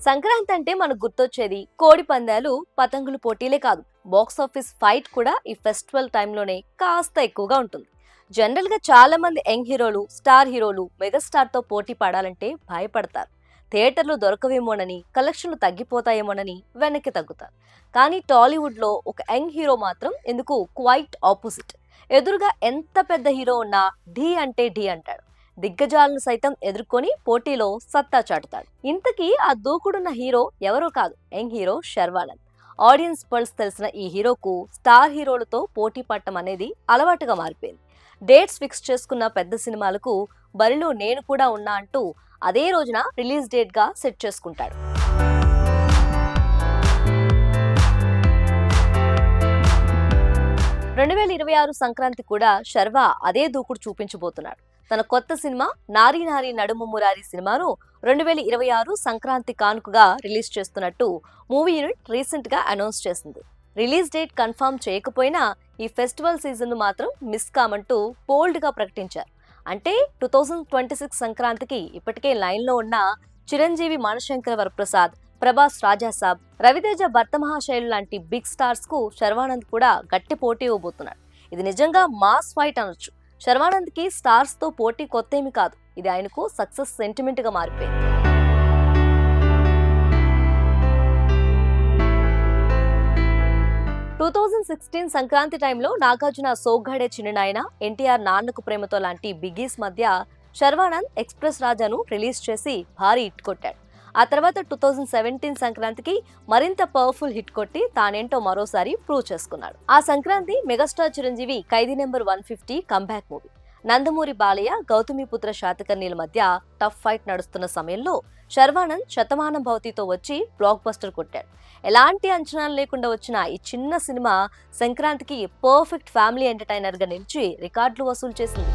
సంక్రాంతి అంటే మనకు గుర్తొచ్చేది కోడి పందాలు, పతంగులు పోటీలే కాదు. బాక్స్ ఆఫీస్ ఫైట్ కూడా ఈ ఫెస్టివల్ టైంలోనే కాస్త ఎక్కువగా ఉంటుంది. జనరల్ గా చాలా మంది యంగ్ హీరోలు, స్టార్ హీరోలు మెగాస్టార్ తో పోటీ పడాలంటే భయపడతారు. థియేటర్లు దొరకవేమోనని, కలెక్షన్లు తగ్గిపోతాయేమోనని వెనక్కి తగ్గుతారు. కానీ టాలీవుడ్ లో ఒక యంగ్ హీరో మాత్రం ఎందుకు క్వైట్ ఆపోజిట్. ఎదురుగా ఎంత పెద్ద హీరో ఉన్నా ఢీ అంటే ఢీ అంటాడు. దిగ్గజాలను సైతం ఎదుర్కొని పోటీలో సత్తా చాటుతాడు. ఇంతకీ ఆ దూకుడున్న హీరో ఎవరో కాదు, young hero Sharwanand. Audience pulse తెలిసిన ఈ హీరోకు స్టార్ హీరోలతో పోటీ పడటం అనేది అలవాటుగా మారిపోయింది. డేట్స్ ఫిక్స్ చేసుకున్న పెద్ద సినిమాలకు బరిలో నేను కూడా ఉన్నా అంటూ అదే రోజున రిలీజ్ డేట్ గా సెట్ చేసుకుంటాడు. 2026 సంక్రాంతి కూడా శర్వా అదే దూకుడు చూపించబోతున్నాడు. తన కొత్త సినిమా నారీ నారీ నడుము మురారి సినిమాను 2026 సంక్రాంతి కానుకగా రిలీజ్ చేస్తున్నట్టు మూవీ యూనిట్ రీసెంట్ గా అనౌన్స్ చేసింది. రిలీజ్ డేట్ కన్ఫర్మ్ చేయకపోయినా ఈ ఫెస్టివల్ సీజన్ ను మాత్రం మిస్ కామంటూ బోల్డ్ గా ప్రకటించారు. అంటే 2026 సంక్రాంతికి ఇప్పటికే లైన్ లో ఉన్న చిరంజీవి, మనశంకర వరప్రసాద్, ప్రభాస్, రాజాసాబ్, రవితేజ, భర్త మహాశైలు లాంటి బిగ్ స్టార్స్ కు శర్వానంద్ కూడా గట్టి పోటీ ఇవ్వబోతున్నాడు. ఇది నిజంగా మాస్ ఫైట్ అనొచ్చు. శర్వానంద్ కి స్టార్స్ తో పోటీ కొత్త ఏమి కాదు. ఇది ఆయనకు సక్సెస్ సెంటిమెంట్ గా మారిపోయింది. టూ 2016 సంక్రాంతి టైంలో నాగార్జున సోగ్గాడే చిన్ననాయన, ఎన్టీఆర్ నాన్నకు ప్రేమతో లాంటి బిగ్గీస్ మధ్య శర్వానంద్ ఎక్స్ప్రెస్ రాజాను రిలీజ్ చేసి భారీ హిట్ కొట్టాడు. ఆ తర్వాత 2017 సంక్రాంతికి మరింత పవర్ఫుల్ హిట్ కొట్టి తానేంటో మరోసారి ప్రూవ్ చేసుకున్నాడు. ఆ Sankranti megastar Chiranjeevi Khaidi number 150 comeback movie. Nandamuri Balayya, Gautamiputra శాతకర్ణిల మధ్య టఫ్ ఫైట్ నడుస్తున్న సమయంలో శర్వానంద్ శతమానం భవతితో వచ్చి బ్లాక్ బస్టర్ కొట్టాడు. ఎలాంటి అంచనాలు లేకుండా వచ్చిన ఈ చిన్న సినిమా సంక్రాంతికి పర్ఫెక్ట్ ఫ్యామిలీ ఎంటర్టైనర్ గా నిలిచి రికార్డులు వసూలు చేసింది.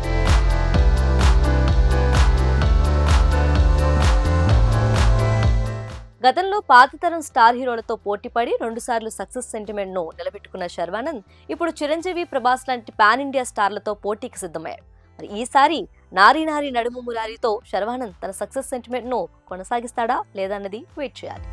గతంలో పాతతరం స్టార్ హీరోలతో పోటీపడి 2 సార్లు సక్సెస్ సెంటిమెంట్ ను నిలబెట్టుకున్న శర్వానంద్ ఇప్పుడు చిరంజీవి, ప్రభాస్ లాంటి పాన్ ఇండియా స్టార్లతో పోటీకి సిద్ధమయ్యాడు. మరి ఈసారి నారీ నారీ నడుము మురారితో శర్వానంద్ తన సక్సెస్ సెంటిమెంట్ ను కొనసాగిస్తాడా లేదా అన్నది వెయిట్ చేయాలి.